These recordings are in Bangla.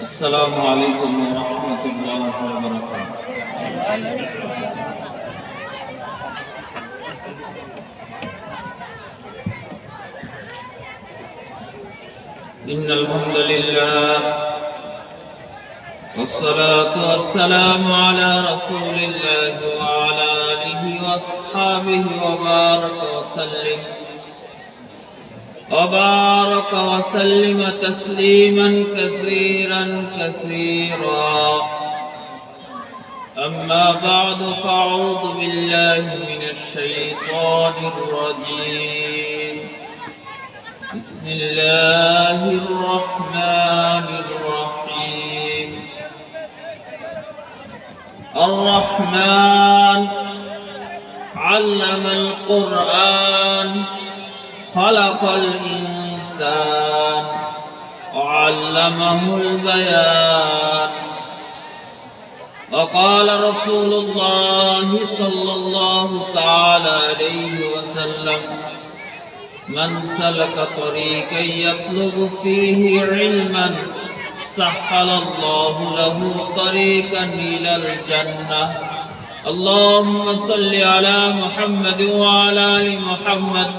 السلام عليكم ورحمة الله وبركاته. إن الحمد لله والصلاة والسلام على رسول الله وعلى آله وأصحابه وبارك وسلم تسليما كثيرا كثيرا. أما بعد فأعوذ بالله من الشيطان الرجيم. بسم الله الرحمن الرحيم. الرحمن علم القرآن خلق الإنسان وعلمه البيان. وقال رسول الله صلى الله تعالى عليه وسلم: من سلك طريقا يطلب فيه علما سهل الله له طريقا إلى الجنة. اللهم صل على محمد وعلى آل محمد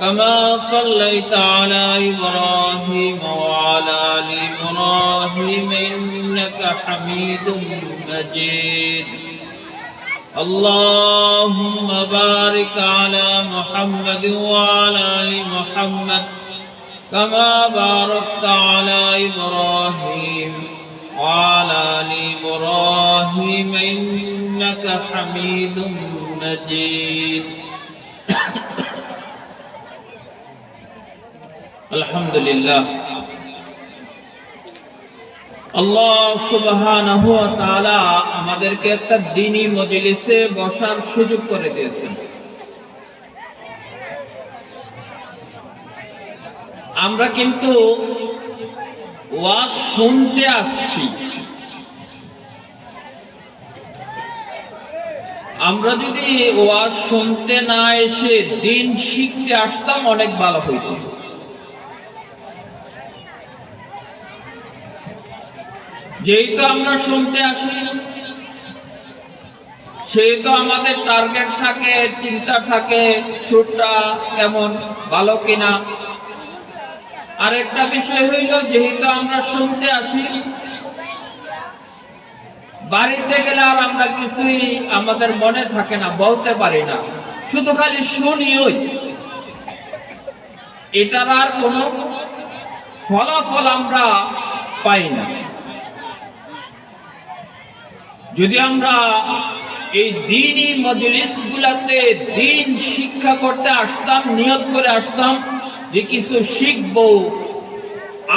كما صليت على إبراهيم وعلى آل إبراهيم إنك حميد مجيد. اللهم بارك على محمد وعلى آل محمد كما باركت على إبراهيم وعلى آل إبراهيم إنك حميد مجيد. আলহামদুলিল্লাহ, আল্লাহ সুবহানাহু ওয়া তাআলা আমাদেরকে একটা দ্বীনি মজলিসে বসার সুযোগ করে দিয়েছেন। আমরা কিন্তু ওয়াজ শুনতে আসছি। আমরা যদি ওয়াজ শুনতে না এসে দ্বীন শিখতে আসতাম অনেক ভালো হইত। যেহেতু আমরা শুনতে আসি, সেহেতু আমাদের টার্গেট থাকে, চিন্তা থাকে সুরটা কেমন, ভালো কিনা। আরেকটা বিষয় হইল, যেহেতু আমরা শুনতে আসি, বাড়িতে গেলে আর আমরা কিছুই আমাদের মনে থাকে না, বলতে পারি না, শুধু খালি শুনিই। এটার আর কোনো ফলাফল আমরা পাই না। যদি আমরা এই দ্বীনি মজলিসগুলোতে দ্বীন শিক্ষা করতে আসতাম, নিয়ত করে আসতাম যে কিছু শিখব,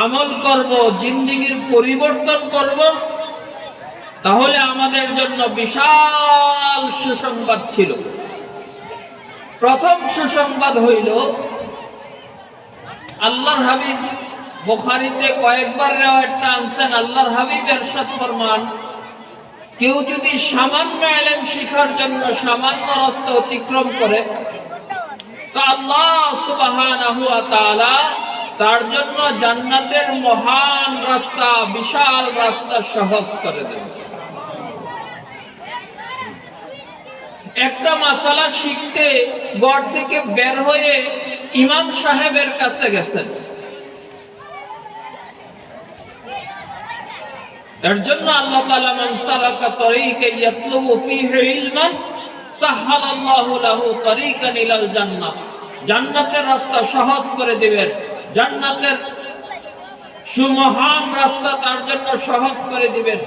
আমল করব, জিন্দেগির পরিবর্তন করব, তাহলে আমাদের জন্য বিশাল সুসংবাদ ছিল। প্রথম সুসংবাদ হইল, আল্লাহর হাবিব বুখারীতে কয়েকবার রিওয়ায়াতটা আনছেন। আল্লাহর হাবিব ইরশাদ ফরমান, কেউ যদি সামান্য ইলম শিখার জন্য সামান্য রাস্তা অতিক্রম করে, তো আল্লাহ সুবহানাহু ওয়া তাআলা তার জন্য জান্নাতের মহান রাস্তা, বিশাল রাস্তা সহজ করে দেন। একটা মাসালা শিখতে ঘর থেকে বের হয়ে ইমাম সাহেবের কাছে গেছেন, এর জন্য আল্লাহ তাআলা মান সালাকা তরিকা ইয়াতলুবু ফীহি ইলমান সাহালাল্লাহু লাহু তরিকান ইলাল জান্নাহ। জান্নাতের রাস্তা সহজ করে দিবেন, জান্নাতের সুমহান রাস্তা তার জন্য সহজ করে দিবেন,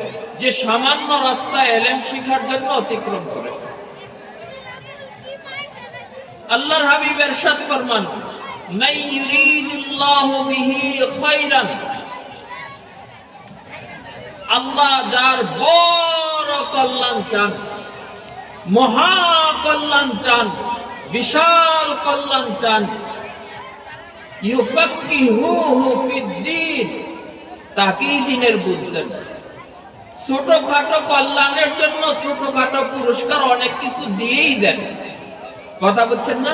যে সামান্য রাস্তা ইলম শিখার জন্য অতিক্রম করে। আল্লাহর হাবিব ইরশাদ ফরমান, মান ইউরিদুল্লাহু বিহি খায়রান, আল্লাহ যার বড় কল্যাণ চান, মহা কল্যাণ চান, বিশাল কল্যাণ চান, ইউফাক্কিহুহু ফিদ্দীন, তাকেই দ্বীনের বুঝ দেন। ছোটখাটো কল্যাণের জন্য ছোটখাটো পুরস্কার অনেক কিছু দিয়েই দেন, কথা বলছেন না?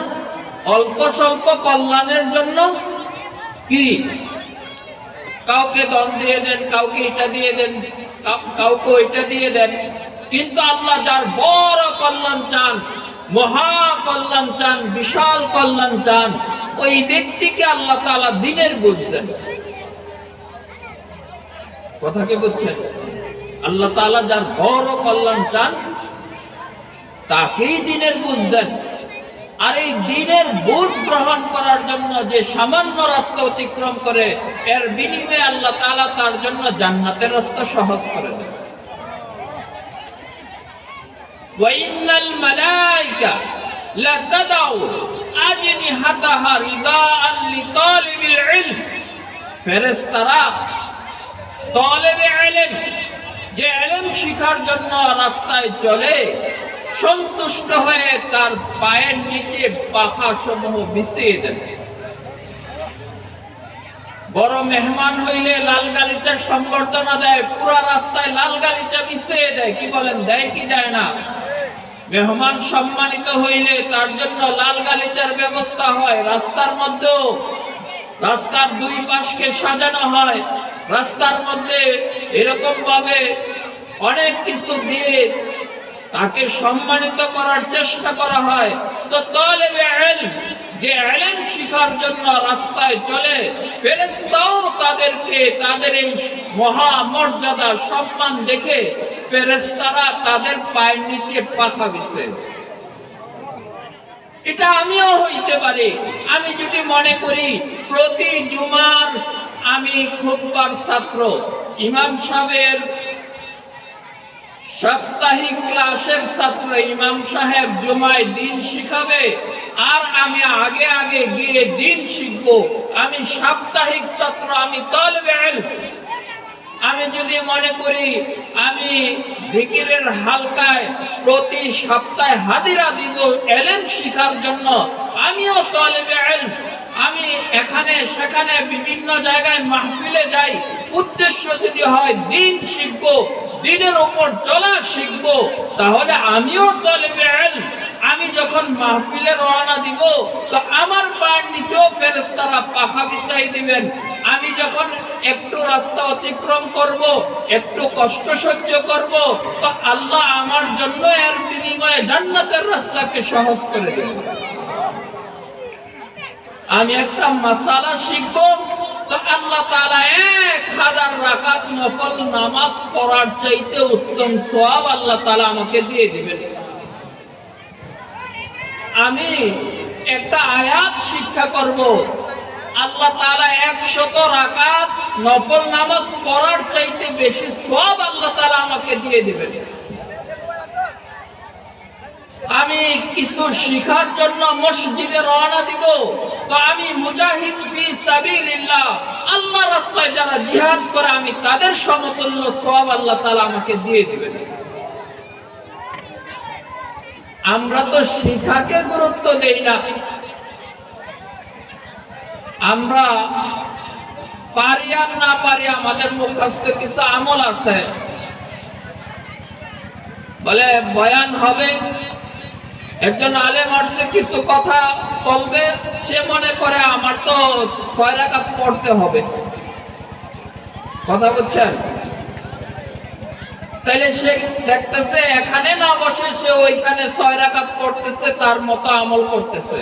অল্প স্বল্প কল্যাণের জন্য কি কাউকে দন দিয়ে দেন, কাউকে এটা দিয়ে দেন, কাউকে ওইটা দিয়ে দেন। কিন্তু আল্লাহ যার বড় কল্যাণ চান, মহা কল্যাণ চান, বিশাল কল্যাণ চান, ওই ব্যক্তিকে আল্লাহ তাআলা দ্বীনের বুঝ দেন। কথা কি বুঝছেন? আল্লাহ তাআলা যার বড় কল্যাণ চান তাকেই দ্বীনের বুঝ দেন। আর এই দ্বীনের বুঝ গ্রহণ করার জন্য যে সামান্য রাস্তা অতিক্রম করে, এর বিনিময়ে আল্লাহ তাআলা তার জন্য জান্নাতের রাস্তা সহজ করে দেন। ওয়াইন্নাল মালায়েকা লাতাদাউ আজনিহাতাহা রিদাআন লিতালিবিল ইলম, ফেরেশতারা তালিবে ইলম যে ইলম শিখার জন্য রাস্তায় চলে, সন্তুষ্ট হয়ে তার পায়ের নিচে পাখা সমূহ বিছিয়ে দেন। বড় মেহমান হইলে লাল গালিচার সম্বর্ধনা দেয়, পুরা রাস্তায় লাল গালিচা বিছিয়ে দেয়। কি বলেন, দেয় কি দেয় না? মেহমান সম্মানিত হইলে তার জন্য লাল গালিচার ব্যবস্থা হয়। রাস্তার মধ্যেও রাস্তার দুই পাশকে সাজানো হয়, রাস্তার মধ্যে এরকম ভাবে অনেক কিছু দিয়ে তাকে সম্মানিত করার চেষ্টা করা হয়। তো তালিবে ইলম যে ইলম শিখার জন্য রাস্তায় চলে, ফেরেশতাও তাদেরকে তাদের এই মহা মর্যাদা সম্মান দেখে ফেরেশতারা তাদের পায়ের নিচে পাখা বিছায়। এটা আমিও হইতে পারি। আমি যদি মনে করি প্রতি জুমার আমি খুতবার ছাত্র, ইমাম সাহেবের সাপ্তাহিক ক্লাসের ছাত্র, ইমাম সাহেব জুমায় দিন শিখাবে আর আমি আগে আগে গিয়ে দিন শিখবো, আমি সাপ্তাহিক ছাত্র, আমি তালিবে ইলম। আমি যদি মনে করি আমি জিকিরের হালকায় প্রতি সপ্তাহে হাজিরা দিব ইলম শিখার জন্য, আমিও তালিবে ইলম। আমি এখানে সেখানে বিভিন্ন জায়গায় মাহফিলে যাই, উদ্দেশ্য যদি হয় দিন শিখবো, দিনের উপর চলা শিখবো, তাহলে আমিও তালিবে ইলম। আমি যখন মাহফিলে রওনা দিব তো আমার পায়ের নিচেও ফেরেশতারা পাখা বিছাই দিবেন। আমি যখন একটু রাস্তা অতিক্রম করব, একটু কষ্ট সহ্য করব, তো আল্লাহ আমার জন্য এর বিনিময়ে জান্নাতের রাস্তাকে সহজ করে দেবেন। আমি একটা মাসালা শিখব, তো আল্লাহ তাআলা 1000 রাকাত নফল নামাজ পড়ার চাইতে উত্তম সওয়াব আল্লাহ তাআলা আমাকে দিয়ে দিবেন। আমি একটা আয়াত শিক্ষা করব, আল্লাহ তাআলা 100 রাকাত নফল নামাজ পড়ার চাইতে বেশি সওয়াব আল্লাহ তাআলা আমাকে দিয়ে দিবেন। আমি কিছু শিখার জন্য মসজিদে রওনা দিব, তো আমি মুজাহিদ ফি সাবিলিল্লাহ, আল্লাহ রাস্তায় যারা জিহাদ করে আমি তাদের সমতুল্য সওয়াব আল্লাহ তাআলা আমাকে দিয়ে দিবেন। আমরা তো শিখাকে গুরুত্ব দেই না। আমরা পারি আর না পারি, আমাদের মুখস্থ কিছু আমল আছে, বলে বয়ান হবে, একজন আলেম আসছে কিছু কথা বলবে, সে মনে করে আমার তো 6 রাকাত পড়তে হবে। কথা বুঝছেন? তাইলে সে দেখতেছে এখানে না বসে সে ওইখানে 6 রাকাত পড়তেছে, তার মতো আমল করতেছে,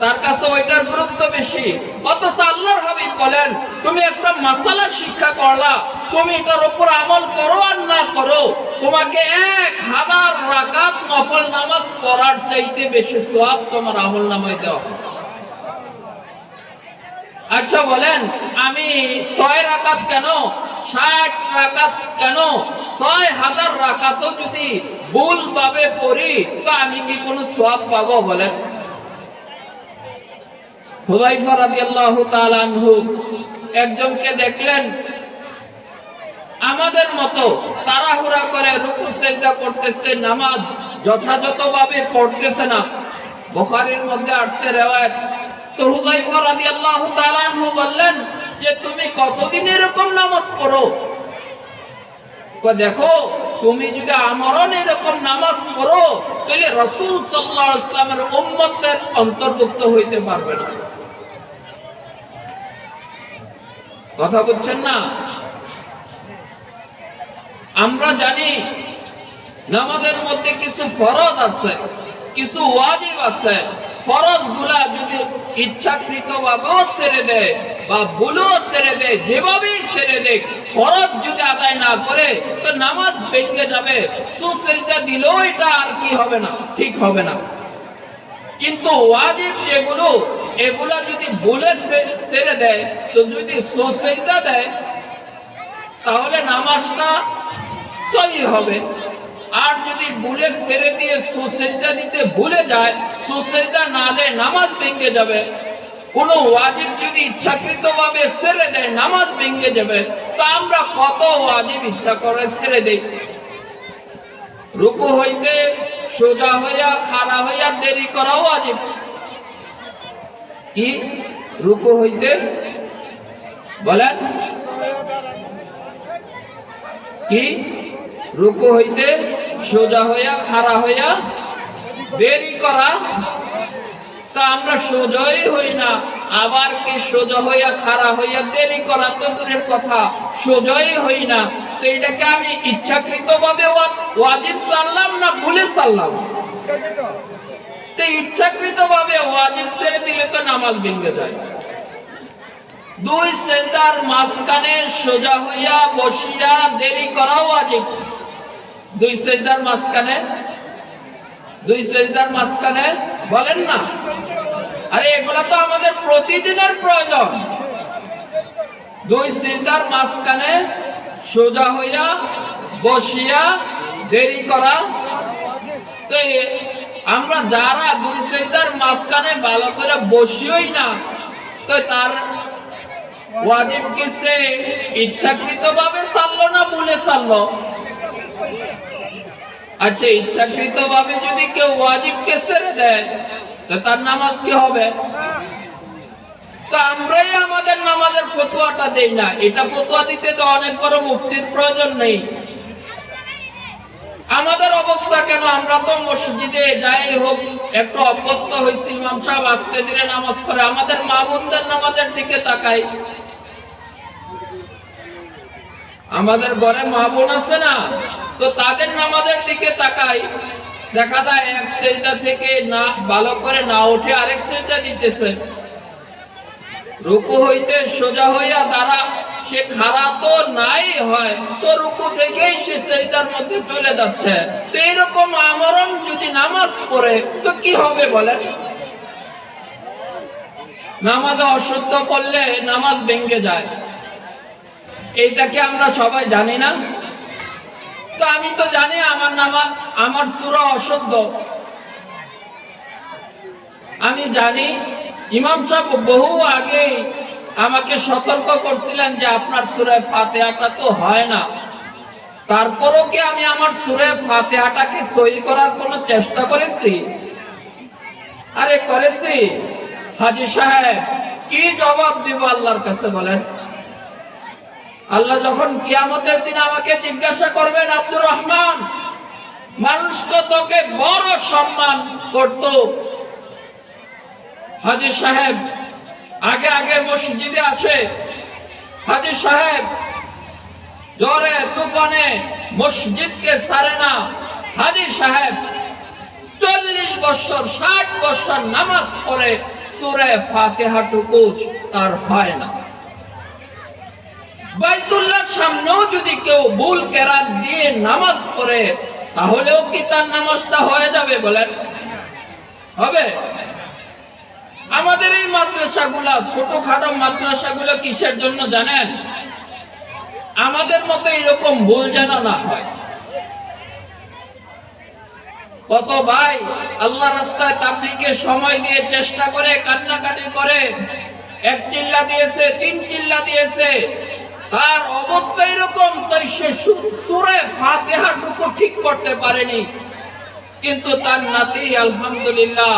তার কাছে ওইটার গুরুত্ব বেশি। অথচ আল্লাহর হাবিব বলেন, তুমি একটা মাসালা শিক্ষা করলা, তুমি এটার উপর আমল করো আর না করো, তোমাকে 1000 রাকাত নফল নামাজ পড়ার চাইতে বেশি সওয়াব তোমার আমল নামায় দেওয়া হবে। আচ্ছা বলেন, আমি 6 রাকাত কেন, 60 রাকাত কেন, 6000 রাকাতও যদি ভুলভাবে পড়ি তো আমি কি কোনো সওয়াব পাবো? বলেন। হুযায়ফা রাদিয়াল্লাহু তাআলা আনহু একজনকে দেখলেন আমাদের মতো তাড়াহুড়া করে রুকু সিজদা করতেছে, নামাজ যথাযথভাবে পড়তেছে না। বুখারীর মধ্যে আসছে রিওয়ায়াত। তো হুযায়ফা রাদিয়াল্লাহু তাআলা আনহু বললেন যে তুমি কতদিন এরকম নামাজ পড়ো? দেখো, তুমি যদি আমরণ এরকম নামাজ পড়ো তাহলে রাসূল সাল্লাল্লাহু আলাইহি ওয়াসাল্লামের উম্মতের অন্তর্ভুক্ত হইতে পারবে না। কথা বুঝছেন না? আমরা জানি নামাজের মধ্যে কিছু ফরজ আছে, কিছু ওয়াজিব আছে। ফরজ গুলা যদি ইচ্ছাকৃত ভাবেও ছেড়ে দেয় বা ভুলেও ছেড়ে দেয়, যেভাবেই ছেড়ে দেয়, ফরজ যদি আদায় না করে তো নামাজ ভেঙে যাবে। সুজদা দিলেও এটা আর কি হবে না, ঠিক হবে না। কিন্তু ওয়াজিব যেগুলো, এগুলা যদি ভুলে ছেড়ে দেয়, তো যদি সুজদা দেয় তাহলে নামাজটা সহি হবে। আর যদি ভুলে ছেড়ে দিয়ে সুজদা দিতে ভুলে যায়, সুজদা না দেয়, নামাজ ভেঙে যাবে। কোনো ওয়াজিব যদি ইচ্ছাকৃতভাবে ছেড়ে দেয়, নামাজ ভেঙে যাবে। তো আমরা কত ওয়াজিব ইচ্ছা করে ছেড়ে দেই। রুকু হইতে সোজা হইয়া খাড়া হইয়া দেরি করা ওয়াজিব। কি রুকু হইতে বলেন, কি রুকু হইতে সোজা হইয়া খাড়া হইয়া দেরি করা? তা আমরা সোজাই হই না, আবার কি সোজা হইয়া খাড়া হইয়া দেরি করা তো দূরের কথা, সোজাই হই না। তো এটাকে আমি ইচ্ছাকৃত ভাবে ওয়াজিব সারলাম না ভুলে সারলাম? তো ইচ্ছাকৃত ভাবে ওয়াজিব ছেড়ে দিলে তো নামাজ ভেঙে যায়। দুই সেজদার মাঝখানে সোজা হইয়া বসিয়া দেরি করা ওয়াজিব। দুই সেজদার মাঝখানে, দুই সেজদার মাঝখানে বলেন না, আরে এগুলা তো আমাদের প্রতিদিনের প্রয়োজন। দুই সেজদার মাঝখানে সোজা হইয়া বসিয়া দেরি করা। তো আমরা যারা দুই সেজদার মাঝখানে ভালো করে বসিওই না, তো তার ওয়াজিব কি সে ইচ্ছাকৃত ভাবে ছাড়লো না ভুলে ছাড়লো? আচ্ছা, ইচ্ছাকৃত ভাবে যদি কেউ ওয়াজিবকে ছেড়ে দেয় তো তার নামাজ কি হবে? তো আমরাই আমাদের নামাজের ফতোয়াটা দেই না। এটা ফতোয়া দিতে তো অনেক বড় মুফতির প্রয়োজন নেই। আমাদের অবস্থা কেন? আমরা তো মসজিদে যাই হোক একটু অভ্যস্ত হয়েছি, ইমাম সাহেব আস্তে ধীরে নামাজ পড়ে, আমাদের মা বোনদের নামাজের দিকে তাকাই। আমাদের ঘরে মা বোন আছে না, তো তাদের নামাজের দিকে তাকাই, দেখা যায় এক সেজদা থেকে না ভালো করে না উঠে আরেক সেজদা দিতেছে। রুকু হইতে সোজা হইয়া দাঁড়া, সে খাড়া তো নাই হয়, তো রুকু থেকেই সে সেজদার মধ্যে চলে যাচ্ছে। তো এরকম আমরণ যদি নামাজ পড়ে তো কি হবে বলেন? নামাজে অশুদ্ধ পড়লে নামাজ ভেঙে যায়, এইটাকে আমরা সবাই জানি না? তো আমি তো জানি আমার নামাজ, আমার সূরা অশুদ্ধ, আমি জানি। ইমাম সাহেব বহু আগে আমাকে সতর্ক করছিলেন যে আপনার সূরা ফাতিহাটা তো হয় না। তারপরও কি আমি আমার সূরা ফাতিহাটাকে সহি করার কোনো চেষ্টা করেছি? আরে করেছি। হাজী সাহেব কি জবাব দিব আল্লাহর কাছে বলেন? আল্লাহ যখন কিয়ামতের দিন আমাকে জিজ্ঞাসা করবেন, আব্দুর রহমান, মানুষ তো তোকে বড় সম্মান করত, হাজী সাহেব আগে আগে মসজিদে আসে, হাজী সাহেব জ্বরে তুফানে মসজিদকে ছাড়ে না, হাজী সাহেব 40 বছর 60 বছর নামাজ পড়ে সূরা ফাতিহাটুকু তার হয় না। বাইতুল্লাহর সামনেও যদি কেউ ভুল কেরাত দিয়ে নামাজ পড়ে তাহলেও কি তার নামাজটা হয়ে যাবে বলেন? হবে? আমাদের এই মাদ্রাসাগুলা, ছোটখাটো মাদ্রাসাগুলো কিসের জন্য জানেন? আমাদের মতো এরকম ভুল যেন না হয়। কত ভাই আল্লাহ রাস্তায় তাবলীগের সময় দিয়ে চেষ্টা করে, কান্নাকাটি করে, 1 চিল্লা দিয়েছে, 3 চিল্লা দিয়েছে, তার অবস্থা এরকম, তাই সে সূরা ফাতিহাটুকু ঠিক করতে পারেনি। কিন্তু তার নাতি আলহামদুলিল্লাহ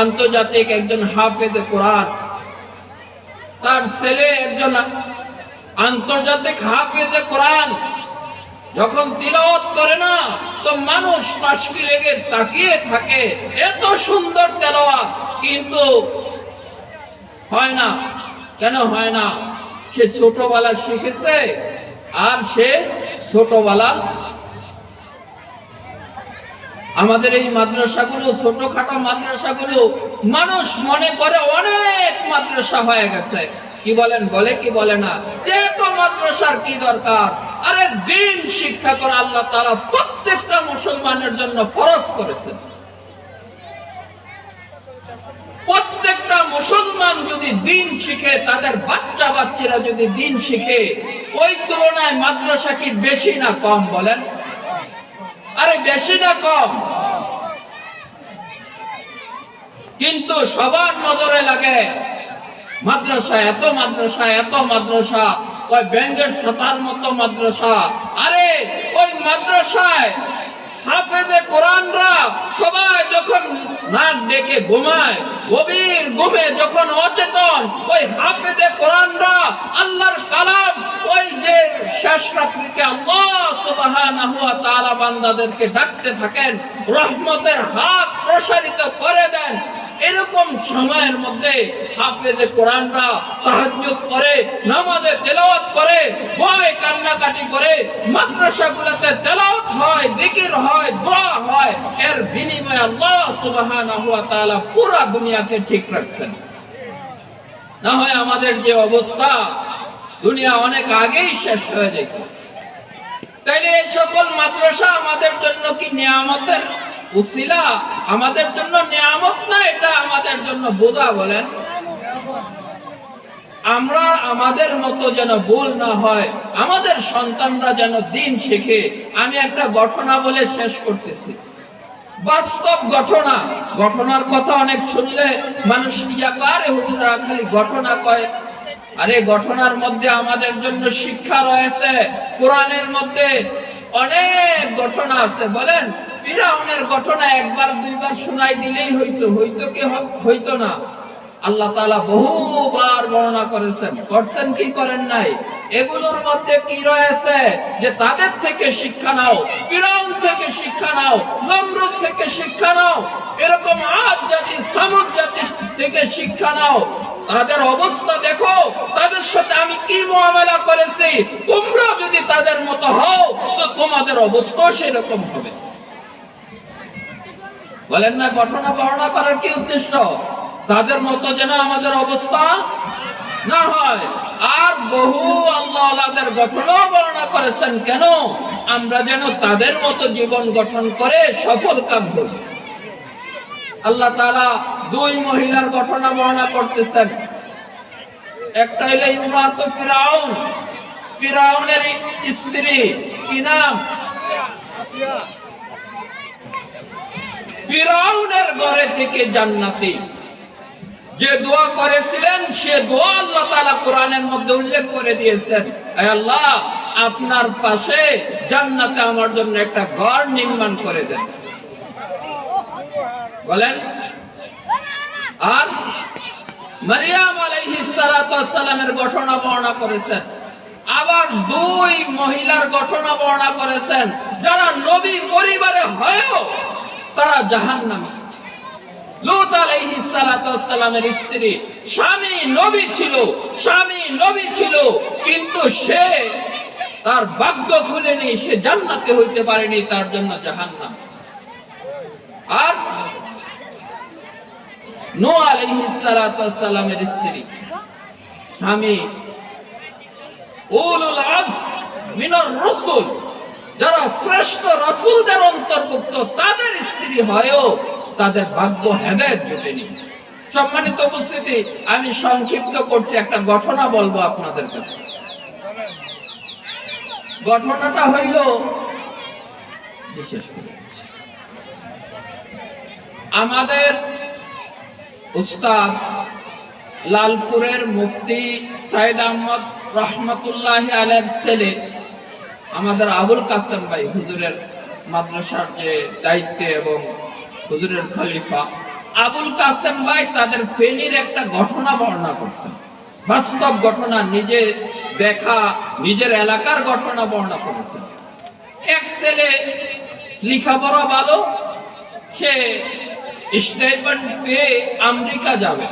আন্তর্জাতিক একজন হাফেজে কোরআন, তার ছেলে একজন আন্তর্জাতিক হাফেজে কোরআন, যখন তিলাওয়াত করে না তো মানুষ তাশকি লেগে তাকিয়ে থাকে, এত সুন্দর তেলাওয়াত, কিন্তু হয় না। কেন হয় না? সে ছোটবেলা শিখেছে, আর সে ছোটবেলা আমাদের এই মাদ্রাসাগুলো, ছোটখাটো মাদ্রাসাগুলো মানুষ মনে করে অনেক মাদ্রাসা হয়ে গেছে। কি বলেন, বলে কি বলে না? এত মাদ্রাসার কি দরকার? আরে দিন শিক্ষা করা আল্লাহ তাআলা প্রত্যেকটা মুসলমানের জন্য ফরজ করেছেন। প্রত্যেকটা মুসলমান যদি দিন শিখে, তাদের বাচ্চা বাচ্চারা যদি দিন শিখে, ওই তুলনায় মাদ্রাসা কি বেশি না কম বলেন? আরে বেশি না কম? কিন্তু সবার নজরে লাগে মাদ্রাসা, এত মাদ্রাসা, এত মাদ্রাসা, ওই ব্যাঙ্গের ছাতার মতো মাদ্রাসা। আরে ওই মাদ্রাসায় হাফেজে কোরআনরা সবাই যখন নাক ডেকে ঘুমায়, গভীর ঘুমে যখন অচেতন, ওই হাফেজে কোরআনরা আল্লাহর কালাম ওই যে শেষ রাত্রিতে আল্লাহ সুবহানাহু ওয়া তাআলা বান্দাদেরকে ডাকতে থাকেন, রহমতের হাত প্রসারিত করে দেন। এরকম সময়ের মধ্যে হাফেজে কোরআনরা তাহাজ্জুদ করে, নামাজে তেলাওয়াত করে, ভয় কান্নাকাটি করে, মাদ্রাসাগুলোতে তেলাওয়াত হয়, জিকির হয়, দোয়া হয়। এর বিনিময়ে আল্লাহ সুবহানাহু ওয়া তাআলা পুরো দুনিয়াকে ঠিক রাখছেন। না হয় আমাদের যে অবস্থা, দুনিয়া অনেক আগেই শেষ হয়ে যেত। তাইলে এই সকল মাদ্রাসা আমাদের জন্য কি নিয়ামতের উসিলা? আমাদের জন্য নিয়ামত না, এটা আমাদের জন্য বোঝা বলেন? আমরা আমাদের মতো যেন ভুল না হয়, আমাদের সন্তানরা যেন দিন শিখে। আমি একটা ঘটনা বলে শেষ করতেছি, বাস্তব ঘটনা। ঘটনার কথা অনেক শুনলে মানুষ ইয়া করে, হুজুররা খালি ঘটনা কয়। আরে ঘটনার মধ্যে আমাদের জন্য শিক্ষা রয়েছে। কোরআনের মধ্যে অনেক ঘটনা আছে। বলেন, ফিরাউনের ঘটনা একবার দুইবার শোনাই দিলেই হইতো, হইতো কি হইতো না? আল্লাহ তাআলা বহুবার বর্ণনা করেছেন, করছেন কি করেন নাই? এগুলোর মধ্যে কি রয়েছে যে তাদের থেকে শিক্ষা নাও, ফিরাউন থেকে শিক্ষা নাও, নমরুদ থেকে শিক্ষা নাও, এরকম আদ জাতি, সামুদ জাতি থেকে শিক্ষা নাও। তাদের অবস্থা দেখো, তাদের সাথে আমি কি মুআমালা করেছি। তোমরা যদি তাদের মতো হও, তো তোমাদের অবস্থা সেরকম হবে। বলেন না, ঘটনা বর্ণনা করার কি উদ্দেশ্য? তাদের মতো যেন আমাদের অবস্থা না হয়। আর বহু আল্লাহওয়ালাদের ঘটনাও বর্ণনা করেছেন, কেন? আমরা যেন তাদের মতো জীবন গঠন করে সফল কাম করি। আল্লাহ তাআলা দুই মহিলার ঘটনা বর্ণনা করতেছেন। একটা হলো ইমরাতু ফিরাউন, ফিরাউনের স্ত্রী, কি নাম? ফিরাউনের ঘরে থেকে জান্নাতি যে দোয়া করেছিলেন, সে দোয়া আল্লাহ তাআলা কোরআনের মধ্যে উল্লেখ করে দিয়েছেন। হে আল্লাহ, আপনার পাশে জান্নাতে আমার জন্য একটা ঘর নির্মাণ করে দেন। বলেন। আর মারিয়াম আলাইহিস সালাতু ওয়াস সালামের ঘটনা বর্ণনা করেছেন। আবার দুই মহিলার ঘটনা বর্ণনা করেছেন, যারা নবী পরিবারে হয়েও তারা জাহান্নামী। লূত আলাইহিস সালাতু ওয়াস সালামের স্ত্রী, স্বামী নবী ছিল, স্বামী নবী ছিল, কিন্তু সে তার ভাগ্য খুলেনি, সে জান্নাতে হইতে পারেনি, তার জন্য জাহান্নাম। আর নূহ আলাইহিস সালাতু ওয়াস সালামের স্ত্রী, স্বামী উলুল আজম মিনার রাসূল, যারা শ্রেষ্ঠ রাসূলদের অন্তর্ভুক্ত, তাদের স্ত্রী হয়েও তাদের ভাগ্য হেদায়েত জোটেনি। সম্মানিত উপস্থিতি, আমি সংক্ষিপ্ত করছি, একটা ঘটনা বলবো আপনাদের কাছে। ঘটনাটা হইল, বিশেষ করে আমাদের উস্তাদ লালপুরের মুফতি সাইদ আহমদ রহমতুল্লাহি আলাইহির ছেলে আমাদের আবুল কাসেম ভাই, হুজুরের মাদ্রাসার যে দায়িত্বে এবং হুজুরের খলিফা আবুল কাসেম ভাই, তাদের ফেনীর একটা ঘটনা বর্ণনা করছেন। বাস্তব ঘটনা, নিজে দেখা, নিজের এলাকার ঘটনা বর্ণনা করেছেন। এক ছেলে লেখাপড়া ভালো, সে স্টাইপেন্ড পেয়ে আমেরিকা যাবে।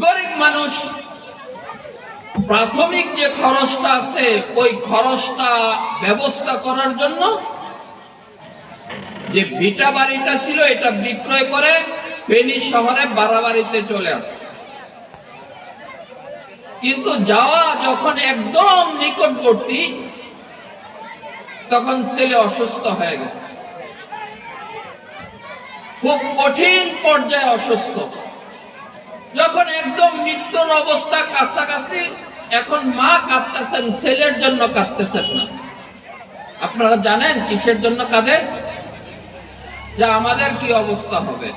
গরিব মানুষ, প্রাথমিক যে খরচটা আছে ওই খরচটা ব্যবস্থা করার জন্য যে ভিটা বাড়িটা ছিল এটা বিক্রয় করে ফেনী শহরে বাড়াবাড়িতে চলে আসে। কিন্তু যাওয়া যখন একদম নিকটবর্তী তখন ছেলে অসুস্থ হয়ে গেছে, খুব কঠিন পর্যায়ে অসুস্থ। যখন একদম মৃত্যুর অবস্থা কাছাকাছি, এখন মা কাঁদতেছেন, ছেলের জন্য কাঁদতেছেন না। আপনারা জানেন কিসের জন্য কাঁদে? যে আমাদের কি অবস্থা হবে।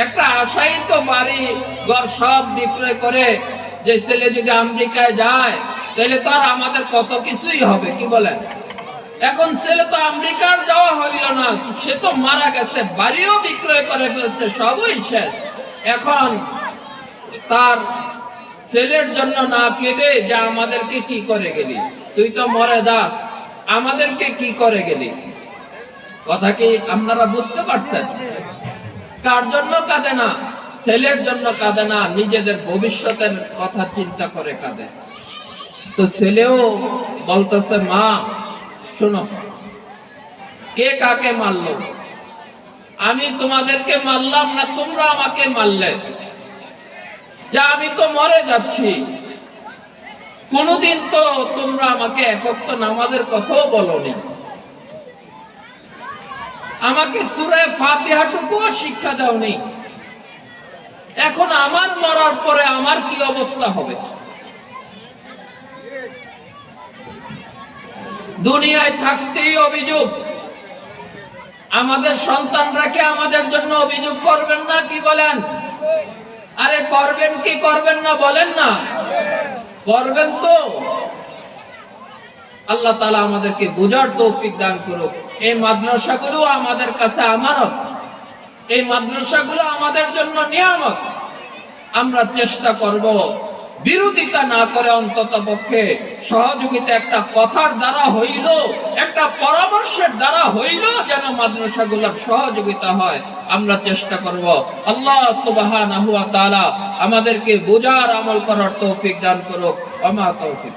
একটা আশাই তো বাড়ি ঘর সব বিক্রয় করে যে ছেলে যদি আমেরিকায় যায় তাহলে তো আর আমাদের কত কিছুই হবে, কি বলেন? এখন ছেলে তো আমেরিকার যাওয়া হইল না, সে তো মারা গেছে, বাড়িও বিক্রয় করে ফেলছে, সবই শেষ। এখন তার ছেলের জন্য না কেঁদে যে আমাদেরকে কি করে গেলি, তুই তো মরে দাস, আমাদেরকে কি করে গেলি। কথা কি আপনারা বুঝতে পারছেন? কার জন্য কাঁদে না? ছেলের জন্য কাঁদে না, নিজেদের ভবিষ্যতের কথা চিন্তা করে কাঁদে। তো ছেলেও বলতেছে, মা শোনো, কে কাকে মারলো? আমি তোমাদেরকে মারলাম না, তোমরা আমাকে মারলে। যে আমি তো মরে যাচ্ছি, কোনদিন তো তোমরা আমাকে এক ওয়াক্ত নামাজের কথাও বলোনি, আমাকে সূরা ফাতিহাটুকুও শিক্ষা দাওনি। এখন আমার মরার পরে আমার কি অবস্থা হবে? দুনিয়ায় থাকতেই অভিযোগ। আমাদের সন্তানরা কি আমাদের জন্য অভিযোগ করবেন না, কি বলেন? আরে করবেন কি করবেন না বলেন না? করবেন তো। আল্লাহ তাআলা আমাদেরকে বুঝার তৌফিক দান করুক। এই মাদ্রাসাগুলো আমাদের কাছে আমানত, এই মাদ্রাসাগুলো আমাদের জন্য নিয়ামত। আমরা চেষ্টা করব বিরোধিতা না করে অন্তত পক্ষে সহযোগিতা একটা কথার দ্বারা হইল, একটা পরামর্শের দ্বারা হইল যেন মাদ্রাসাগুলোর সহযোগিতা হয়, আমরা চেষ্টা করব। আল্লাহ সুবহানাহু ওয়া তাআলা আমাদেরকে বোঝার আমল করার তৌফিক দান করুক। ওয়া মা তাওফীক